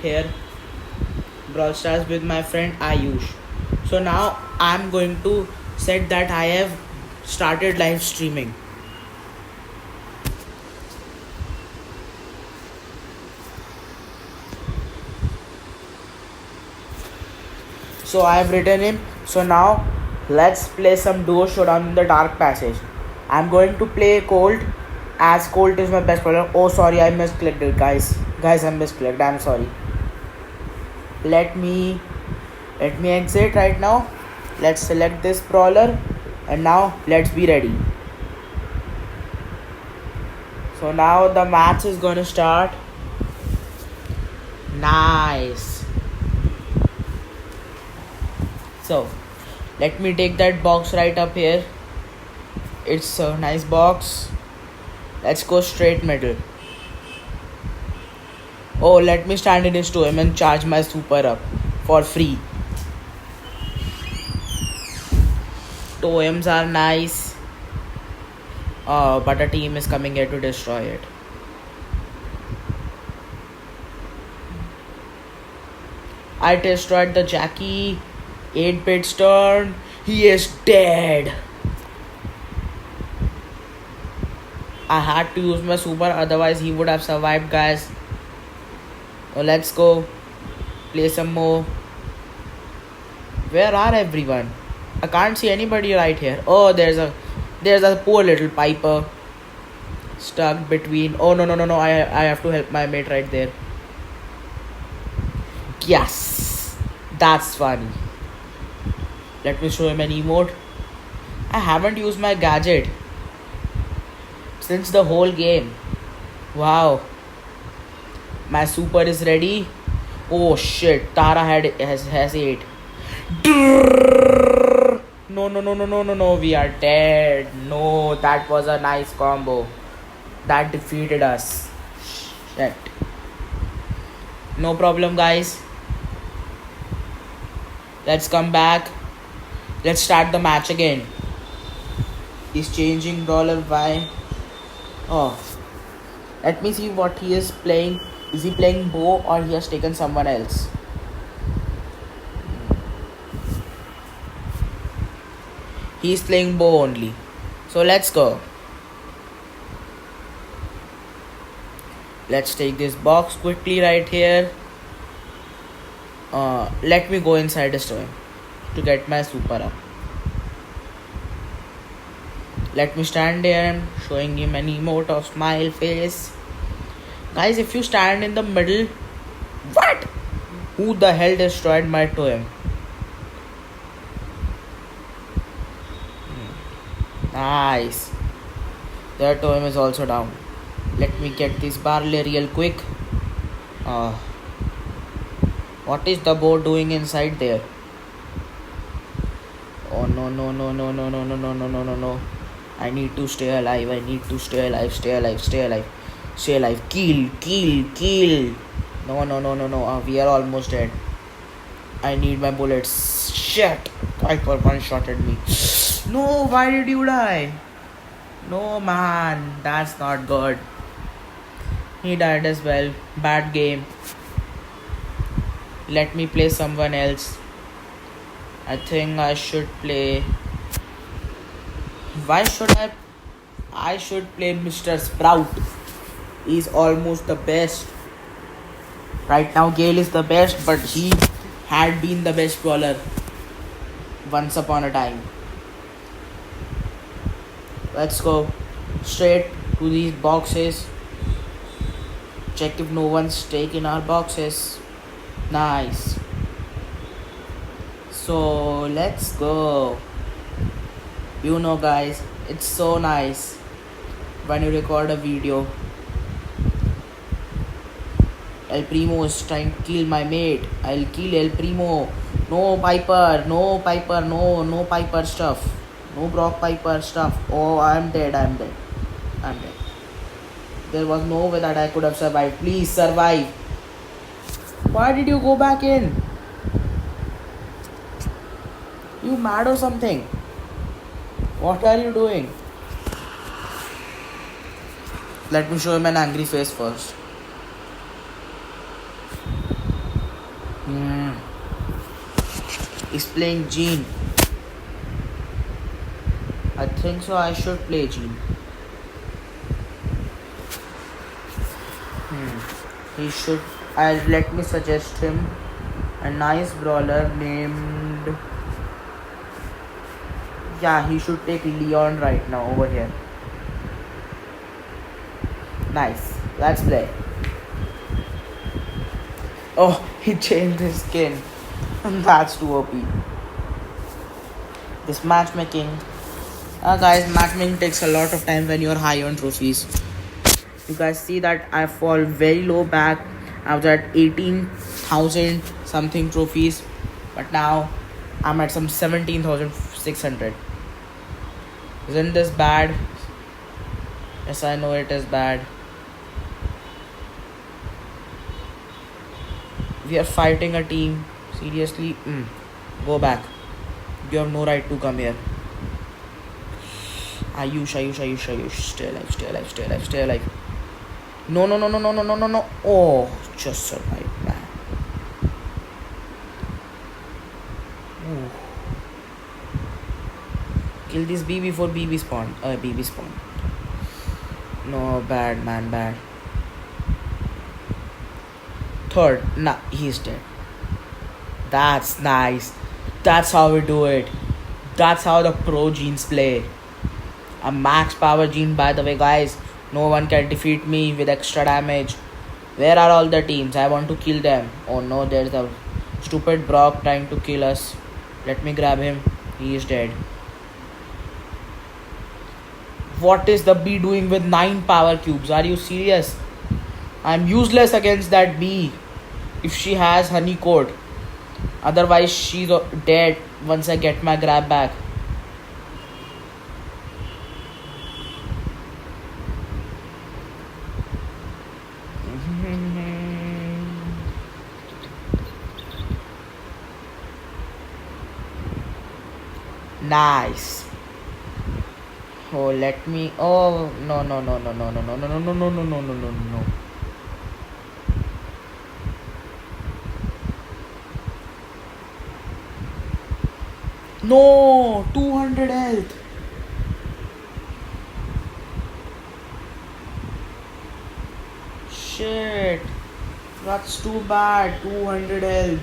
here Brawl Stars with my friend Ayush. So now I'm going to set that I have started live streaming. So I have written him. So now let's play some duo showdown in the dark passage. I'm going to play Colt as Colt is my best player. Oh sorry, I misclicked it, guys. Guys, I misclicked. I'm sorry. Let me exit right now. Let's select this brawler and now let's be ready. So now the match is gonna start. Nice. So let me take that box right up here. It's a nice box. Let's go straight middle. Oh, let me stand in his 2M and charge my super up for free. 2Ms are nice. But a team is coming here to destroy it. I destroyed the Jackie. 8-bit's turn. He is dead. I had to use my super, otherwise he would have survived, guys. So let's go play some more. Where are everyone? I can't see anybody right here. Oh, there's a poor little Piper stuck between. Oh no! I have to help my mate right there. Yes, that's funny. Let me show him an emote. I haven't used my gadget since the whole game. Wow. My super is ready. Oh shit, Tara has 8. No, we are dead. No, that was a nice combo. That defeated us. Shit. No problem, guys. Let's come back. Let's start the match again. He's changing brawler by. Oh. Let me see what he is playing. Is he playing Bo or he has taken someone else? He's playing Bo only. So let's go. Let's take this box quickly right here. Let me go inside the store to get my super up. Let me stand there, showing him an emote of smile face. Guys, if you stand in the middle, what? Who the hell destroyed my toem? Nice. Their toem is also down. Let me get this barley real quick. What is the board doing inside there? Oh no. I need to stay alive. Stay alive. Kill. No. We are almost dead. I need my bullets. Shit. Piper one-shotted me. No, why did you die? No, man. That's not good. He died as well. Bad game. Let me play someone else. I think I should play. Why should I should play Mr. Sprout. He's almost the best. Right now Gale is the best, but he had been the best brawler once upon a time. Let's go straight to these boxes. Check if no one's taken our boxes. Nice. So let's go. You know, guys, it's so nice when you record a video. El Primo is trying to kill my mate. I'll kill El Primo. No Piper. No Piper stuff. No Brock Piper stuff. Oh, I'm dead. There was no way that I could have survived. Please survive. Why did you go back in? You mad or something? What are you doing? Let me show him an angry face first. Hmm. He's playing Jean. I think so. I should play Jean. He should. Let me suggest him a nice brawler named. Yeah, he should take Leon right now over here. Nice. Let's play. Oh, he changed his skin. That's too OP. This matchmaking. Guys, matchmaking takes a lot of time when you're high on trophies. You guys see that I fall very low back. I was at 18,000 something trophies, but now I'm at some 17,600. Isn't this bad? Yes, I know it is bad. We are fighting a team. Seriously? Go back. You have no right to come here. Ayush. Stay alive. No. Oh, just survived, man. Ooh. Kill this bee before BB spawn. BB spawn. No, bad, man, bad. Third. Nah, he's dead. That's nice. That's how we do it. That's how the pro Jeans play. A max power Jean, by the way, guys. No one can defeat me with extra damage. Where are all the teams? I want to kill them. Oh no, there's a stupid Brock trying to kill us. Let me grab him. He is dead. What is the bee doing with 9 power cubes? Are you serious? I'm useless against that bee if she has honey coat. Otherwise, she's dead once I get my grab back. Nice. Oh, let me. Oh, no. No, 200 health. Shit. That's too bad. 200 health.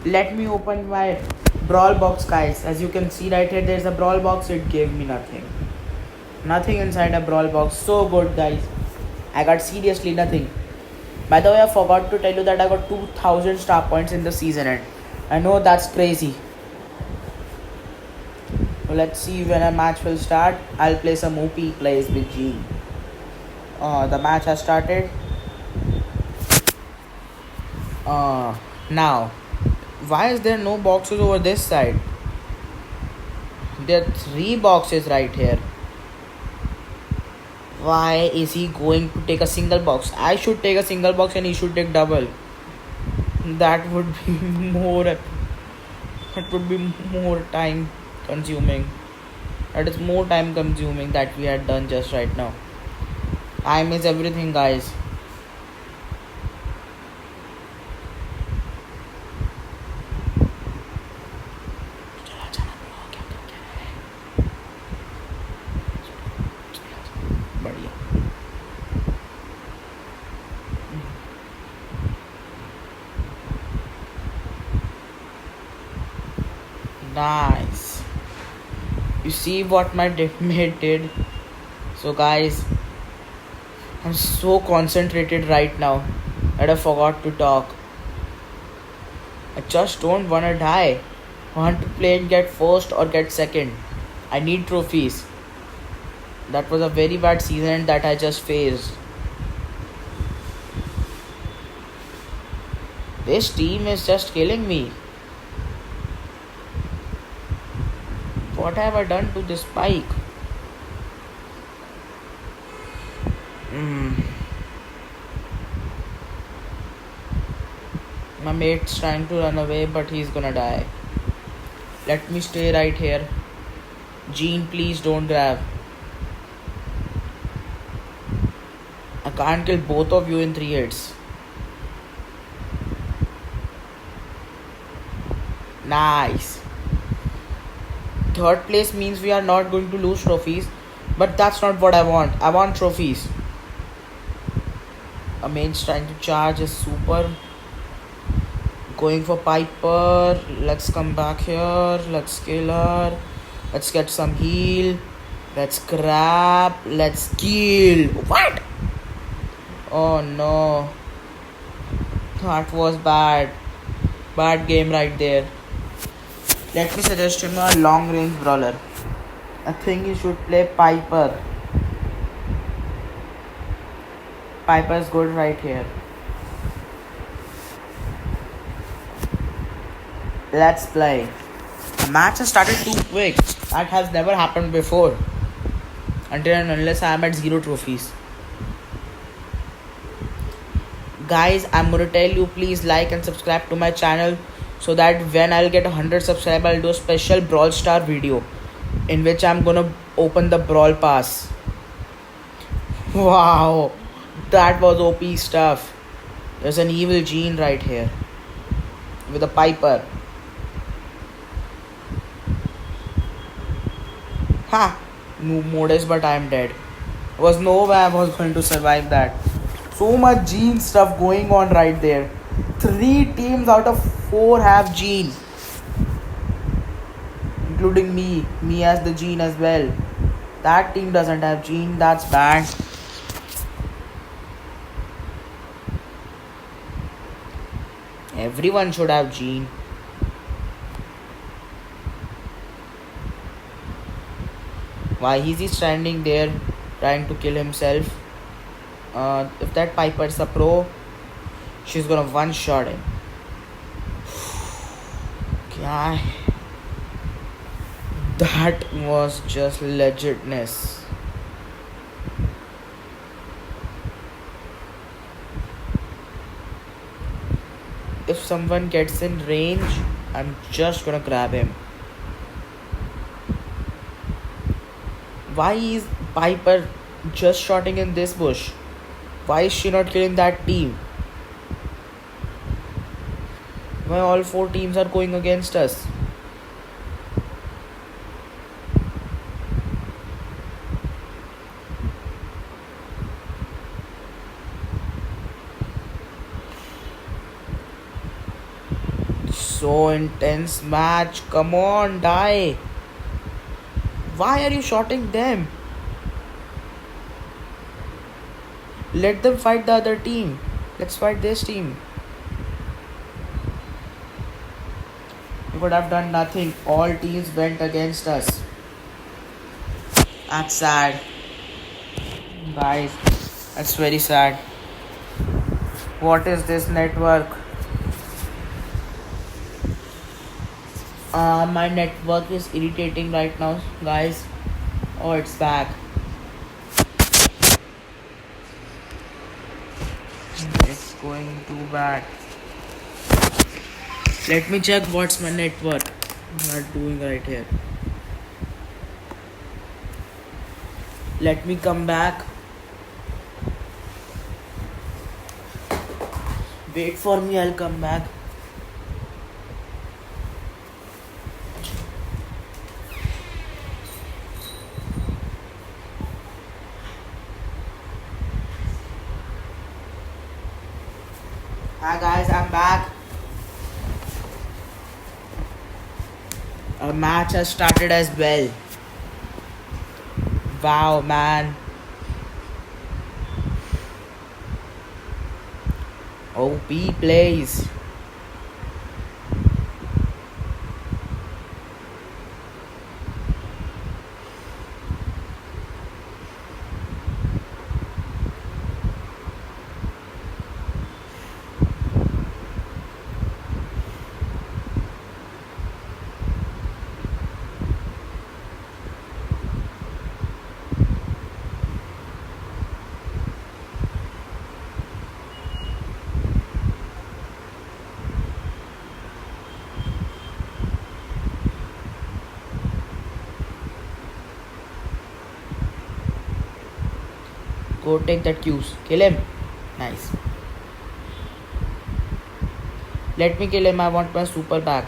Let me open my brawl box, guys. As you can see right here, there's a brawl box. It gave me nothing. Nothing inside a brawl box. So good, guys. I got seriously nothing. By the way, I forgot to tell you that I got 2000 star points in the season end. I know that's crazy. So let's see when a match will start. I'll play some OP plays with G. The match has started. Now, why is there no boxes over this side? There are 3 boxes right here. Why is he going to take a single box? I should take a single box and he should take double. That would be more. That would be more time consuming. That is more time consuming that we had done just right now. Time is everything, guys. Nice. You see what my mate did? So guys, I'm so concentrated right now that I forgot to talk. I just don't want to die. I want to play and get first or get second. I need trophies. That was a very bad season that I just faced. This team is just killing me. What have I done to this bike? My mate's trying to run away, but he's gonna die. Let me stay right here. Jean, please don't grab. I can't kill both of you in 3 hits. Nice. Third place means we are not going to lose trophies, but that's not what I want. I want trophies. A main's trying to charge a super. Going for Piper. Let's come back here. Let's kill her. Let's get some heal. Let's grab. Let's kill. What? Oh no. That was bad. Bad game right there. Let me suggest him a long range brawler. I think he should play Piper. Piper is good right here. Let's play. The match has started too quick. That has never happened before. Until and unless I am at 0 trophies. Guys, I'm gonna tell you, please like and subscribe to my channel, so that when I'll get 100 subscribers, I'll do a special Brawl Star video in which I'm gonna open the Brawl Pass. Wow, that was OP stuff. There's an evil Gene right here with a Piper. Ha! No modest, but I'm dead. There was no way I was going to survive that. So much Gene stuff going on right there. 3 teams out of 4 have Gene, including me. Me as the Gene as well. That team doesn't have Gene. That's bad. Everyone should have Gene. Why is he standing there trying to kill himself? If that Piper's a pro, she's gonna one-shot him. Okay. That was just legitness. If someone gets in range, I'm just gonna grab him. Why is Piper just shooting in this bush? Why is she not killing that team? Why all 4 teams are going against us? So intense match. Come on, die. Why are you shooting them? Let them fight the other team. Let's fight this team. We could have done nothing. All teams went against us. That's sad. Guys, that's very sad. What is this network? My network is irritating right now, guys. Oh, it's back. It's going too bad. Let me check what's my network not doing right here. Let me come back. Wait for me, I'll come back. Hi guys, I'm back. A match has started as well. Wow, man. OP plays. Go take that Q's. Kill him. Nice. Let me kill him. I want my super back.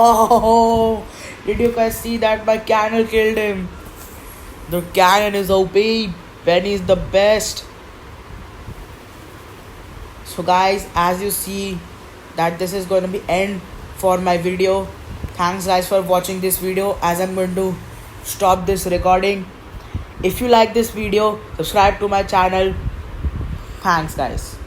Oh, did you guys see that? My cannon killed him. The cannon is OP. Penny is the best. So guys, as you see that this is going to be end for my video. Thanks guys for watching this video, as I'm going to stop this recording. If you like this video, subscribe to my channel. Thanks guys.